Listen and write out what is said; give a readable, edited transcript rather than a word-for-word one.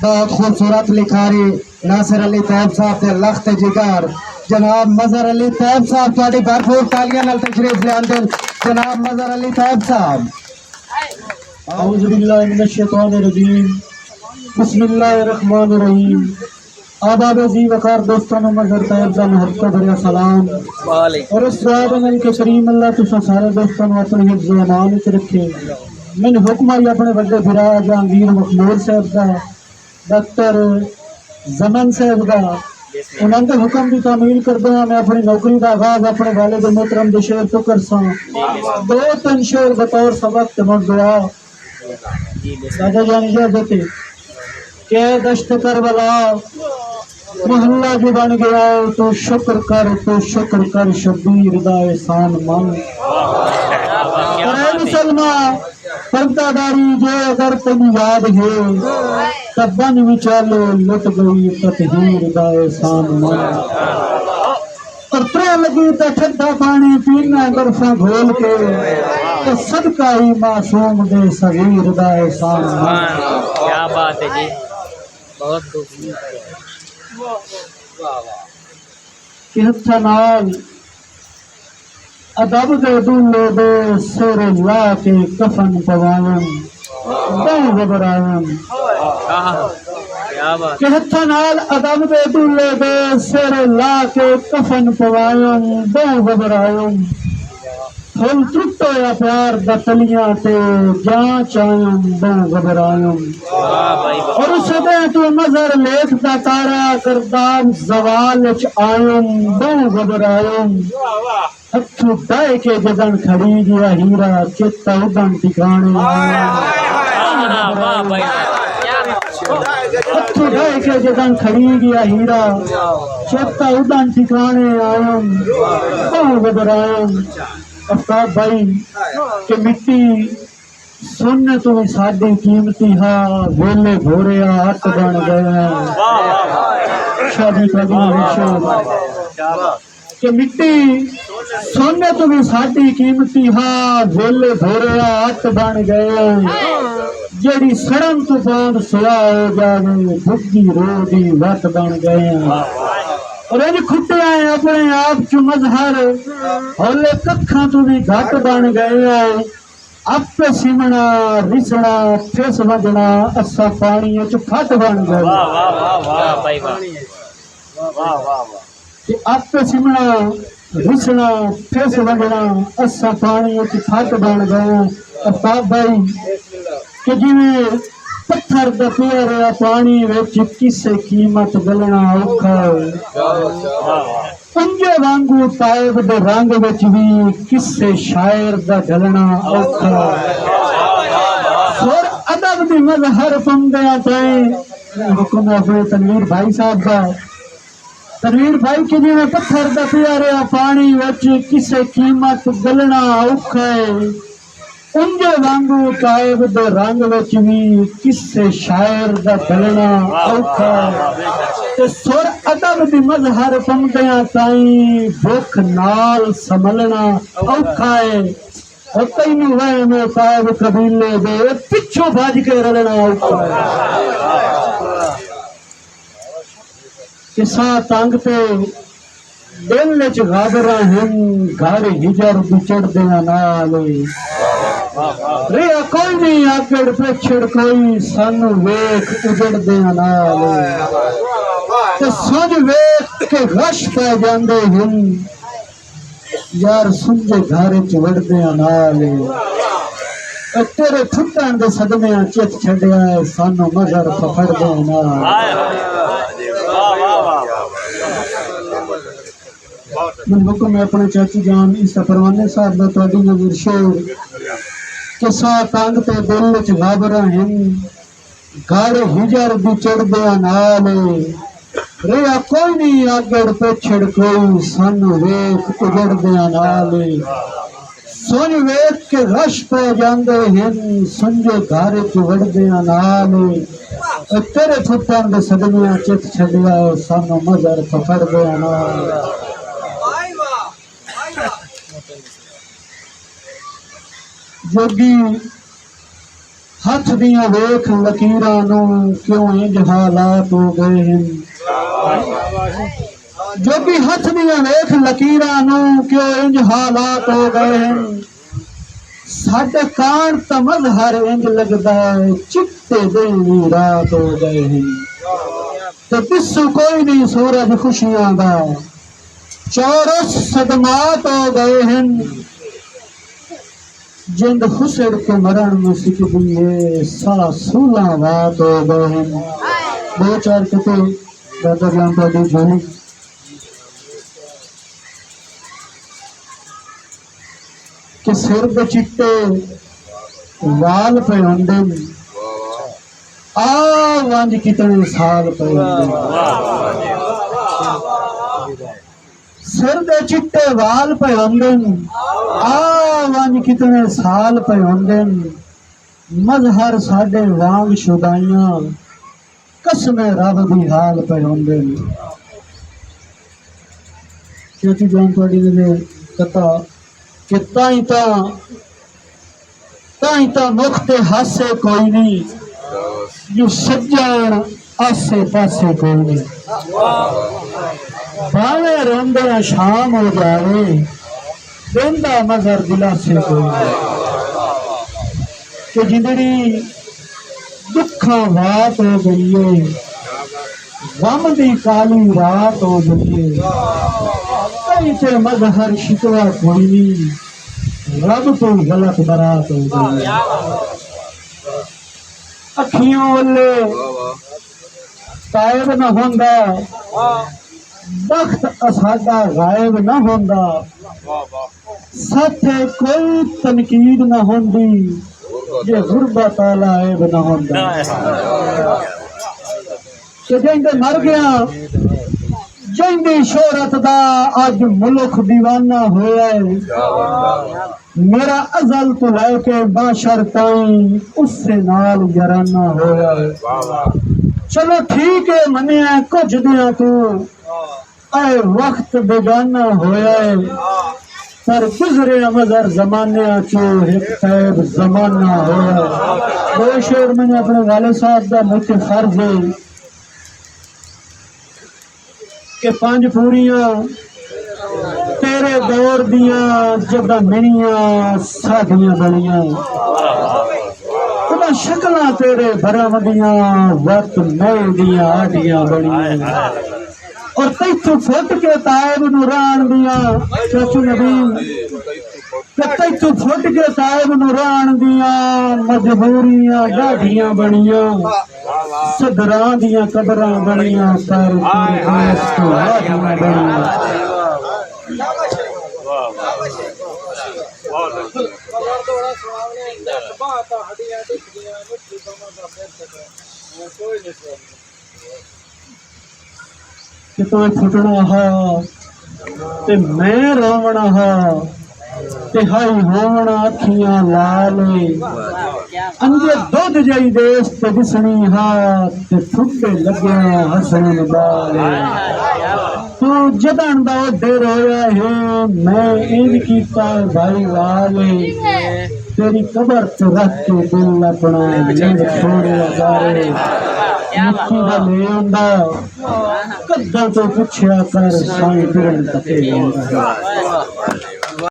बहुत खूबसूरत लिखारी नासिर अली तैयब साहब ते लख्त जिगर जनाब मजहर अली तैयब साहब थोड़ी भरपूर तालियां नाल तशरीफ ले आंदे जनाब मजहर अली तैयब साहब। औज़ु बिल्लाहि मिनश शैतानिर रजीम बिस्मिल्लाहिर रहमानिर रहीम। आदाब जी वकार दोस्तों में मजहर तैयब साहब हफ्ता भरिया सलाम और इस दुआ में के करीम अल्लाह तुसा सारे दोस्तों में अपने हिफ्ज़ व अमान विच रखे। मैंने हुक्म आई अपने बड़े फिरा जहांगीर मखमूर साहब का डॉक्टर जमन साहब का उन्होंने हुक्म की तामील करते हैं। मैं अपनी नौकरी का आगाज अपने वालिद मोहतरम दे शेर तो कर सा दो तीन शेर बतौर सबक तमक दुआ दादा जान इजाजत के दश्त करबला मोहल्ला जो बन गया तो शुक्र कर शबीर दा एहसान मान मुसलमान पर्दादारी जो अगर तुम याद है तब बन विचालो लुट गई ततहीर दा एहसान मान और त्रे लगी तो ठंडा पानी पीना बर्फा घोल के तो सदका ही मासूम दे सगीर दा एहसान मान। क्या बात है जी, बहुत कि नाल अदब दे दूल्हे दे सिर ला के कफन पवायन दो घबरायन कि हथा नाल अदब दे दूल्हे दे सिर ला के कफन पवायन दो घबरायन फुल टुट होया प्यार दतलियां ते जां चायन दो घबरायन और सदे तू मजहर लेख दा तारा करदार जवाल च आयन दो घबरायन हथू डाय के जगन खड़ी गया हीरा चेता उदन ठिकाने हथू डाय के जगन खड़ी गया हीरा चेता उदन ठिकाने आयन बहु घबरायन। अफ्ताब भाई के मिट्टी सुन तू साडी कीमती हा वेले भोरिया हट बन गए शादी के मिट्टी सोने तो भी साडी कीमती हाँ वेले भोरिया हट बन गए जेड़ी सड़न तूफान सुला हो जावे भुगी रोदी वट बन गए और इन खुटे अपने आप च मजहर हौले कखा तो भी घट बन गए आपे सिमना रिसना फिस वजना असा पानी च फट बन गए आपे सिमना रिसना फिस वजना असा पानी च फट बन गए। अफ्ताब भाई कि जिवें पत्थर दा पिया रहा पानी विच किसे कीमत गलना औखा पंजे वांगू तायब दे रंग विच भी किसे शायर दा ढलना औखा और अदब दी मजहर पंदिया ताए हुक्म अपने तनवीर भाई साहब का तनवीर भाई के जिवें पत्थर दा पिया रहा पानी विच किसे कीमत गलना औखा उंजे वांगू तायब दे रंग विच भी किसे शायर दा ढलना औखा ते सुर अदब दी मजहर पंदिया ताई भुख नाल संभलना औखा है और तैनू वहम तायब कबीले दे पिछों भज के रलना औखा है किसा तंग ते दिल च गाबरा हिन घर हिजर बिचड़दे नाल रे कोई नहीं आगड़ पिछड़ कोई सानू वेख उजड़दे नाल ते सुन वेख के गश पै जांदे हिन यार सुंजे घर च वड़दे नाल तेरे फुटन दे सदमे चित छड़िया सानू मजहर पकड़दे नाल। मैं हुक्म है अपने चाची जान इस परवाने साहब का थोड़ी नजर शेर के साथ तंग ते दिल च घबरा हिन घर हिजर भी चढ़दे नाल रे कोई नहीं आगड़ पिछड़ कोई सानू वेख उजड़दे नाल सुन वेख के रश पै जांदे हिन सुंजे घर च वड़दे नाल तेरे फुटन दे सदमियां चित छड़िया सानू मजहर पकड़दे नाल। जोगी हथ दियां वेख लकीरां नूं क्यों इंज हालात हो गए हैं। जो कि हथ दियां वेख लकीरां नूं क्यों इंज हालात हो गए हैं। साडे कान ता मजहर इंज लगदा है चिट्टे दिन भी रात हो गए हैं। ते पिस्सू कोई नहीं सूरज खुशियां दा चौरस सदमात हो गए हैं। जिंद खुसड़ के मरण में सिक दिए सा सूला वात हो गए हैं। दो चार किते दादा ज्ञान दी झोली के सिर दे चिट्टे वाल पे होंदे आ वंज कितने साल पे होंदे। सिर दे चिट्टे वाल पे होंदे आ वंज कितने साल पे होंदे। मजहर साडे वांग शुदाइयां कसमे रब दी हाल पे होंदे। क्योंकि जान थोड़ी ने कथा कि ताई ता मुखते हासे कोई नहीं जो सज्जन आसे पासे कोई नहीं। भावे रोंदे शाम हो जावे देंदा मगर दिलासे कोई नहीं। कि जिंदड़ी दुखा बात हो गई है गम दी काली रात हो गई है। कई से मजहर शिकवा कोई नहीं रब तो गलत बरात हो गई। अखियों वाले तायब न होंदा बख्त असादा गायब न होंदा। साथे कोई तनकीद न होंदी जे गुरबत आला ऐब न होंदा। जिंदे मर गया जिंदी शोहरत दा अज मुल्क दीवाना होया। मेरा अजल तो लैके बाशर ताई उससे नाल जराना होया। चलो ठीक है मनिया कुछ दिया तू ऐ वक्त बेगाना होया। पर गुजरे मगर जमाने चो एक तैब जमाना होया। दो शेर मैंने अपने वाले साहब का मुख्य फर्ज है कि पांच पूरियां तेरे दौर दियां जब मिनियां साडियां बनियां। शक्लां तेरे भरावदियां वक्त नए दियां आडियां बनियां। और तैथू फुट के तायब नूरान दियां चाचू नबी तैथू फुट के तायब नूरान दियां मजबूरियां डाढ़ियां बनियां। सदरां दियां कदरां बनियां पर बनियां। कि तू फुटना हा ते मैं रोवना हा ते हाई होवना अखियां लाल। अंजे दुध जई देश ते दिसनी हा ते फुटे लगे हसन बाल। तू जदन दा ओडे रोया है मैं इंज कीता भाई वाले। तेरी कबर च रख के दिल अपना छोड़े गारे। मिट्टी दा ले आंदा कद्दां तो पुछया कर साईं पिरन तके।